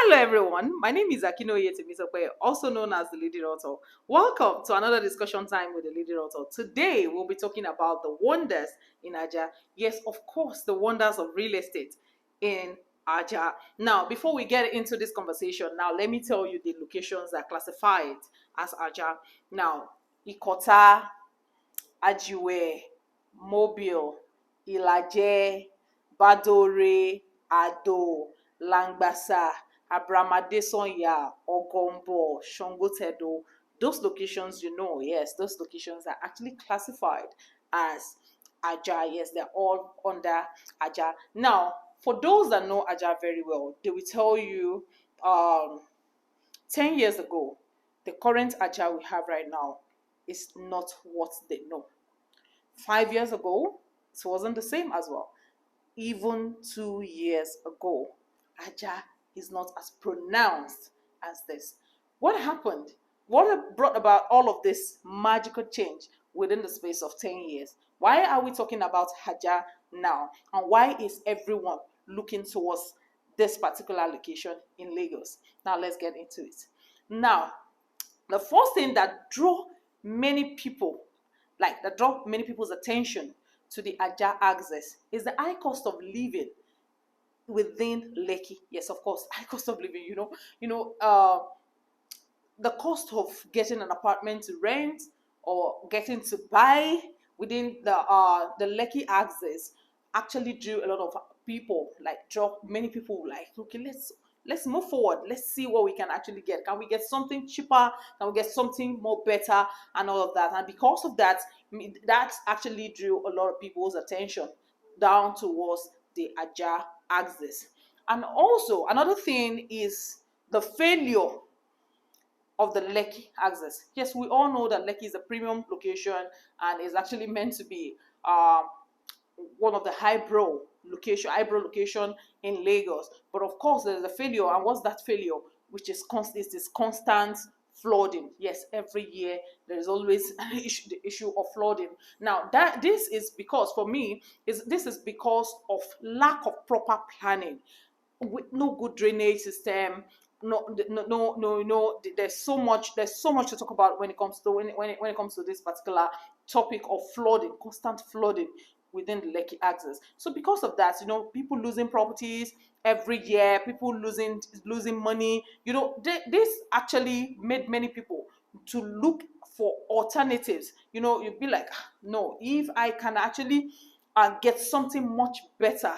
Hello everyone, my name is Akinnuoye Temitope, also known as the Lady Realtor. Welcome to another discussion time with the Lady Realtor. Today we'll be talking about the wonders in Ajah. Yes, of course, the wonders of real estate in Ajah. Now, before we get into this conversation, now let me tell you the locations that are classified as Ajah. Now, Ikota, Ajiwe, Mobil, Ilaje, Badore, Addo, Langbasa, Adesanya, Ogbombo, Sangotedo. Those locations, yes, those locations are actually classified as Ajah. Yes, they're all under Ajah. Now, for those that know Ajah very well, they will tell you 10 years ago, the current Ajah we have right now is not what they know. 5 years ago, it wasn't the same as well. Even 2 years ago, Ajah is not as pronounced as this. What happened? What brought about all of this magical change within the space of 10 years? Why are we talking about Ajah now? And why is everyone looking towards this particular location in Lagos? Now let's get into it. Now, the first thing that drew many people, draw many people's attention to the Ajah axis is the high cost of living within Lekki. Yes, of course, high cost of living. The cost of getting an apartment to rent or getting to buy within the Lekki axis actually drew a lot of people, draw many people, okay, let's move forward, let's see what we can actually get. Can we get something cheaper? Can we get something more better? And all of that. And because of that, that actually drew a lot of people's attention down towards the Ajah axis. And also another thing is the failure of the Lekki axis. Yes, we all know that Lekki is a premium location and is actually meant to be one of the highbrow location in Lagos. But of course, there's a failure. And what's that failure? Which is this constant flooding. Yes, every year there is always the issue of flooding. Now, this is because, for me, this is because of lack of proper planning, with no good drainage system. No. There's so much to talk about when it comes to when it comes to this particular topic of flooding, constant flooding within the Lekki axis. So because of that, people losing properties every year, people losing money. This actually made many people to look for alternatives. You'd be like, "Ah, no, if I can actually get something much better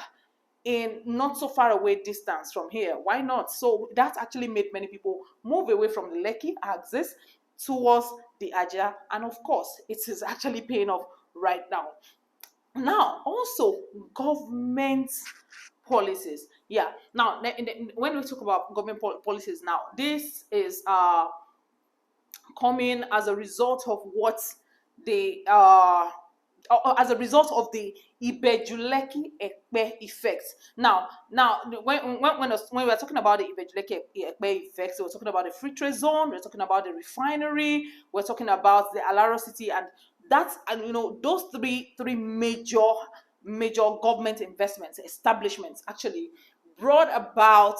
in not so far away distance from here, why not?" So that actually made many people move away from the Lekki axis towards the Ajah, and of course, it is actually paying off right now. Now, also government policies. Yeah. Now, when we talk about government policies, now this is coming as a result of what they as a result of the Ibejuleki Ekpe effect. Now, when we're talking about the Ibejuleki Ekpe effect, so we're talking about the free trade zone, we're talking about the refinery, we're talking about the Alaro City, and that's, and those three major government investments, establishments, actually brought about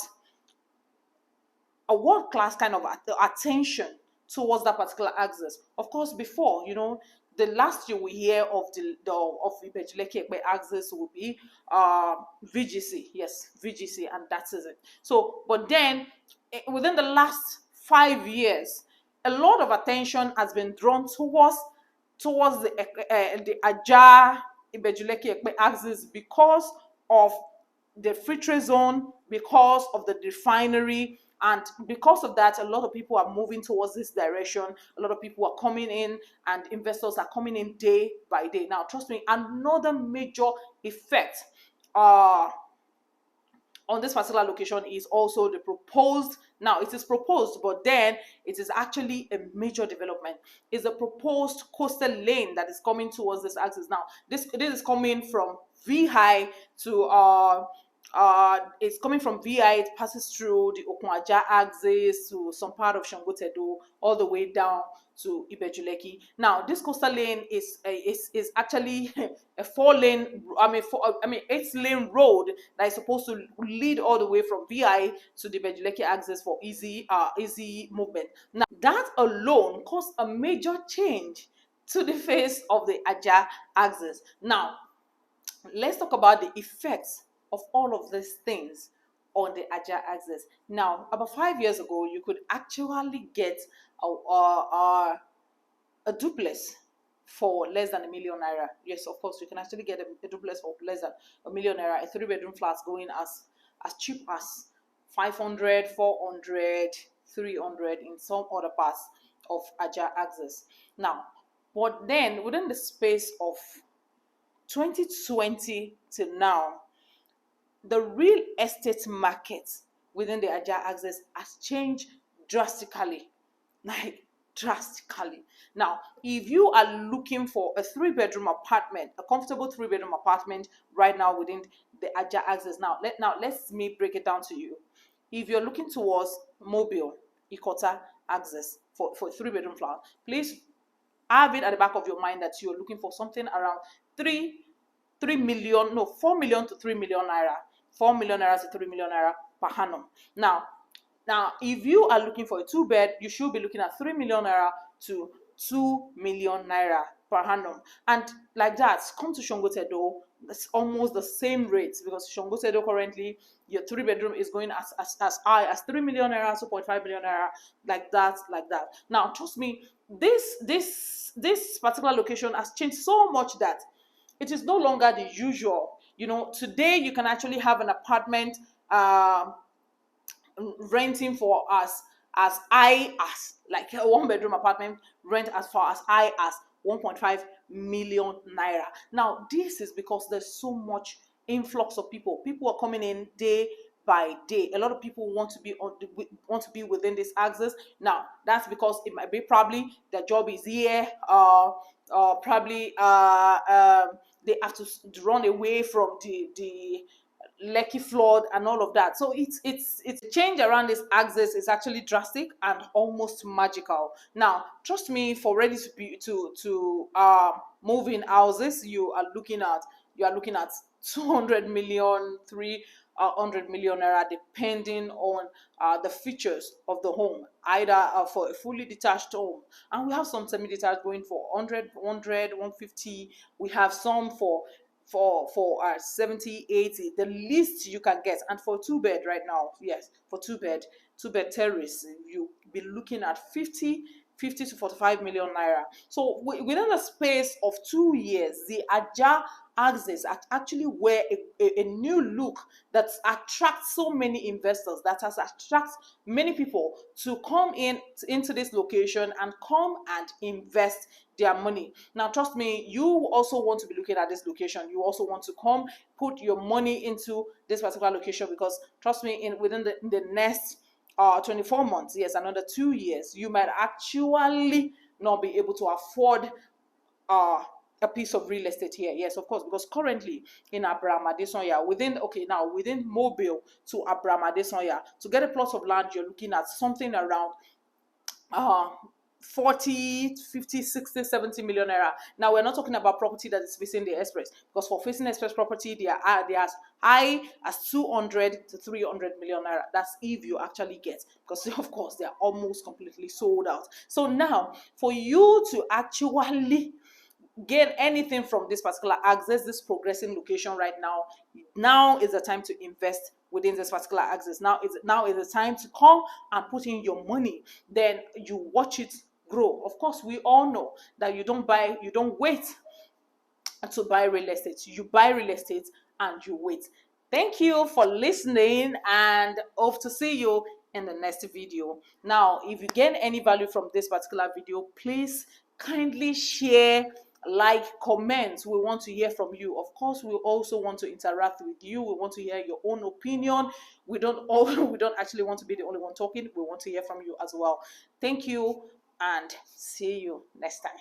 a world class kind of attention towards that particular axis. Of course, before, the last year we hear of of Ibejuleki Ekpe axis will be VGC. Yes, VGC, and that is it. So, but then within the last 5 years, a lot of attention has been drawn towards the Ajah Ibejuleki Ekpe axis because of the free trade zone, because of the refinery, and because of that, a lot of people are moving towards this direction. A lot of people are coming in, and investors are coming in day by day. Now, trust me, another major effect on this particular location is also the proposed. Now, it is proposed, but then it is actually a major development. It's a proposed coastal lane that is coming towards this axis. Now, this is coming from VI to it's coming from VI. It passes through the Okwaja axis to some part of Sangotedo, all the way down to Ibejuleki. Now, this coastal lane is actually a 4-lane, I mean 8-lane road that is supposed to lead all the way from VI to the Ibejuleki axis for easy movement. Now, that alone caused a major change to the face of the Ajah axis. Now, let's talk about the effects of all of these things on the Ajah axis. Now, about 5 years ago, you could actually get a duplex for less than £1 million. Yes, of course, you can actually get a duplex for less than £1 million. A 3-bedroom flat going as cheap as 500, 400, 300 in some other parts of Ajah axis. Now, but then within the space of 2020 till now, the real estate market within the Ajah axis has changed drastically. Like drastically. Now, if you are looking for a 3-bedroom apartment, a comfortable 3-bedroom apartment right now within the Ajah axis, now let's me break it down to you. If you're looking towards Mobil, Ikota axis for a 3-bedroom flat, please have it at the back of your mind that you're looking for something around 4 million to 3 million naira. 4 million naira to 3 million naira per annum. Now, if you are looking for a 2-bed, you should be looking at 3 million naira to 2 million naira per annum. And like that, come to Sangotedo, it's almost the same rates, because Sangotedo currently, your 3-bedroom is going as high as 3 million naira, 2.5 million naira, like that. Now, trust me, this particular location has changed so much that it is no longer the usual. Today you can actually have an apartment renting for as high as, like, a 1-bedroom apartment rent as far as high as 1.5 million naira. Now, this is because there's so much influx of people. People are coming in day by day. A lot of people want to be within this axis. Now, that's because it might be probably their job is here, probably they have to run away from the Lekki flood and all of that. So it's change around this axis is actually drastic and almost magical. Now, trust me, for ready to move in houses, you are looking at 200 million, 300 million naira, depending on the features of the home, either for a fully detached home, and we have some semi-detached going for 100, 150. We have some for 70, 80, the least you can get. And for 2-bed right now, yes, for 2-bed terrace, you be looking at 50 to 45 million naira. So within a space of 2 years, the Ajah axis actually wear a new look that attracts so many investors, that has attracted many people to come into this location and come and invest their money. Now, trust me, you also want to be looking at this location. You also want to come put your money into this particular location, because trust me, within the next 24 months, yes, another 2 years, you might actually not be able to afford a piece of real estate here. Yes, of course, because currently in Adesanya, within Mobil to Adesanya, to get a plot of land, you're looking at something around uh 40, 50, 60, 70 million naira. Now, we're not talking about property that is facing the express, because for facing express property, they are as high as 200 to 300 million naira. That's if you actually get, because of course they are almost completely sold out. So now, for you to actually gain anything from this particular axis, this progressing location right now is the time to invest within this particular axis. Now is the time to come and put in your money. Then you watch it grow. Of course, we all know that you don't wait to buy real estate. You buy real estate and you wait. Thank you for listening, and hope to see you in the next video. Now, if you gain any value from this particular video, please kindly share, like, comment. We want to hear from you. Of course, we also want to interact with you. We want to hear your own opinion. We don't actually want to be the only one talking. We want to hear from you as well. Thank you, and see you next time.